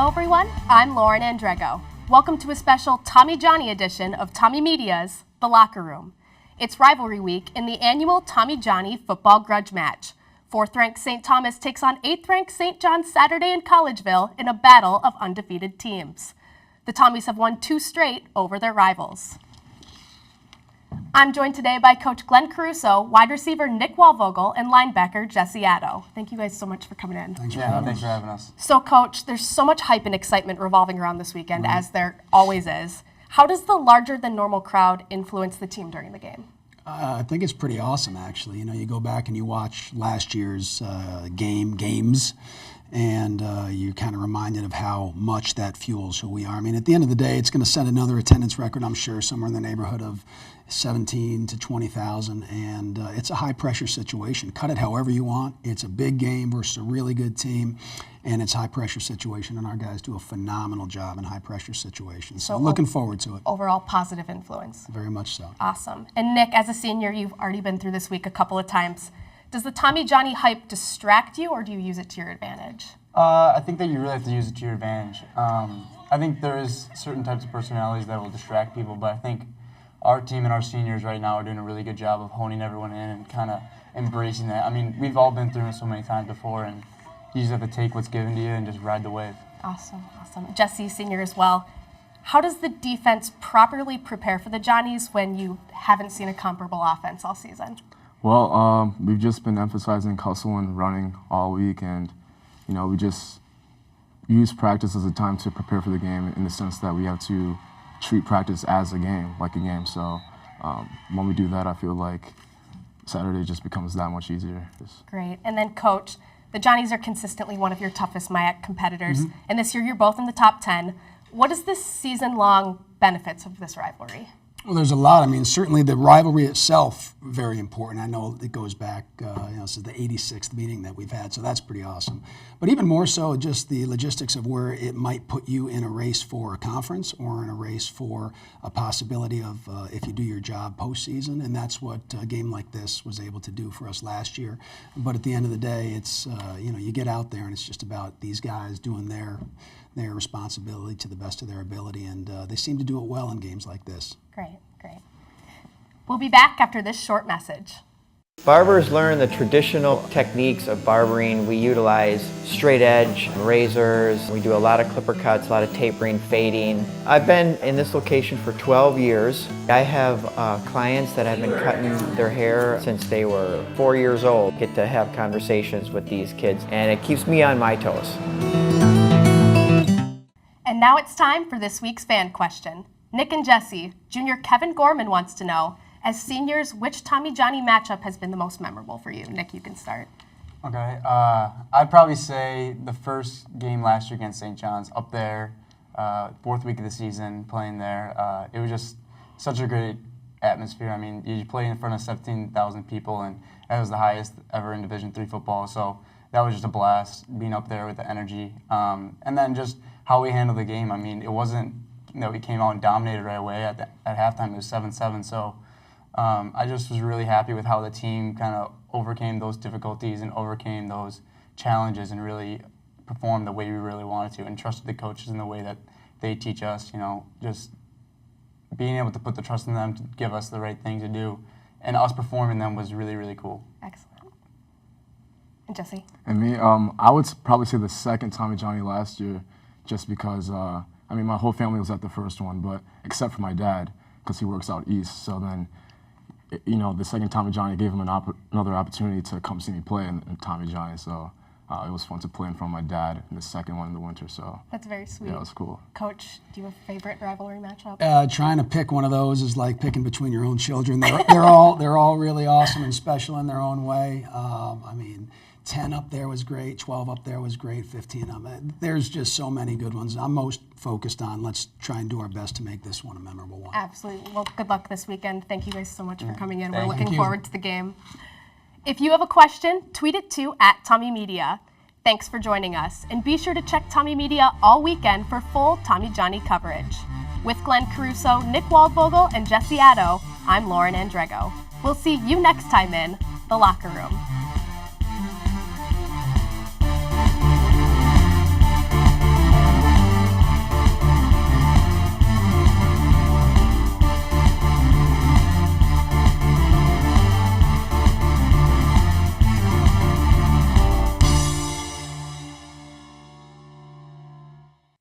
Hello everyone, I'm Lauren Andrego. Welcome to a special Tommy Johnny edition of TommieMedia's The Locker Room. It's rivalry week in the annual Tommy Johnny football grudge match. 4th-ranked St. Thomas takes on 8th-ranked St. John's Saturday in Collegeville in a battle of undefeated teams. The Tommies have won 2 straight over their rivals. I'm joined today by Coach Glenn Caruso, wide receiver Nick Waldvogel, and linebacker Jesse Addo. Thank you guys so much for coming in. Thanks for having us. So, Coach, there's so much hype and excitement revolving around this weekend, as there always is. How does the larger-than-normal crowd influence the team during the game? I think it's pretty awesome, actually. You know, you go back and you watch last year's games, and you're kind of reminded of how much that fuels who we are. I mean, at the end of the day, it's going to set another attendance record, I'm sure, somewhere in the neighborhood of 17 to 20,000, and it's a high-pressure situation. Cut it however you want. It's a big game versus a really good team, and it's a high-pressure situation, and our guys do a phenomenal job in high-pressure situations. So looking forward to it. Overall positive influence. Very much so. Awesome. And Nick, as a senior, you've already been through this week a couple of times. Does the Tommy Johnny hype distract you, or do you use it to your advantage? I think that you really have to use it to your advantage. I think there is certain types of personalities that will distract people, but I think our team and our seniors right now are doing a really good job of honing everyone in and kind of embracing that. I mean, we've all been through it so many times before, and you just have to take what's given to you and just ride the wave. Awesome, awesome. Jesse, senior as well. How does the defense properly prepare for the Johnnies when you haven't seen a comparable offense all season? Well, we've just been emphasizing hustle and running all week, and you know, we just use practice as a time to prepare for the game in the sense that we have to treat practice as a game, like a game. So when we do that, I feel like Saturday just becomes that much easier. Great. And then, Coach, the Johnnies are consistently one of your toughest MIAC competitors, and this year you're both in the top 10. What is the season-long benefits of this rivalry? Well, there's a lot. I mean, certainly the rivalry itself, very important. I know it goes back, this is the 86th meeting that we've had, so that's pretty awesome. But even more so, just the logistics of where it might put you in a race for a conference or in a race for a possibility of, if you do your job postseason, and that's what a game like this was able to do for us last year. But at the end of the day, it's, you get out there and it's just about these guys doing their responsibility to the best of their ability, and they seem to do it well in games like this. Great, great. We'll be back after this short message. Barbers learn the traditional techniques of barbering. We utilize straight edge, razors. We do a lot of clipper cuts, a lot of tapering, fading. I've been in this location for 12 years. I have clients that have been cutting their hair since they were 4 years old. Get to have conversations with these kids, and it keeps me on my toes. And now it's time for this week's fan question. Nick and Jesse, Junior Kevin Gorman wants to know, as seniors, which Tommy Johnny matchup has been the most memorable for you? Nick, you can start. Okay. I'd probably say the first game last year against St. John's, up there, 4th week of the season, playing there. It was just such a great atmosphere. I mean, you play in front of 17,000 people, and that was the highest ever in Division III football. So that was just a blast, being up there with the energy. And then just how we handled the game. I mean, it wasn't that we came out and dominated right away. At halftime, it was 7-7. So I just was really happy with how the team kind of overcame those difficulties and overcame those challenges and really performed the way we really wanted to, and trusted the coaches in the way that they teach us. You know, just being able to put the trust in them to give us the right thing to do, and us performing them was really, really cool. Excellent. And Jesse? And me, I would probably say the second Tommy Johnny last year, just because, I mean, my whole family was at the first one, but except for my dad, because he works out east. So then, you know, the second Tommy Johnny gave him another opportunity to come see me play in Tommy Johnny. So it was fun to play in front of my dad in the second one in the winter. So that's very sweet. Yeah, it was cool. Coach, do you have a favorite rivalry matchup? Trying to pick one of those is like picking between your own children. They're all really awesome and special in their own way. I mean, 10 up there was great, 12 up there was great, 15 up. There's just so many good ones. I'm most focused on let's try and do our best to make this one a memorable one. Absolutely. Well, good luck this weekend. Thank you guys so much for coming in. We're Thank looking you. forward to the game. If you have a question, tweet it to @TommieMedia. Thanks for joining us. And be sure to check TommieMedia all weekend for full Tommy Johnny coverage. With Glenn Caruso, Nick Waldvogel, and Jesse Addo, I'm Lauren Andrego. We'll see you next time in The Locker Room.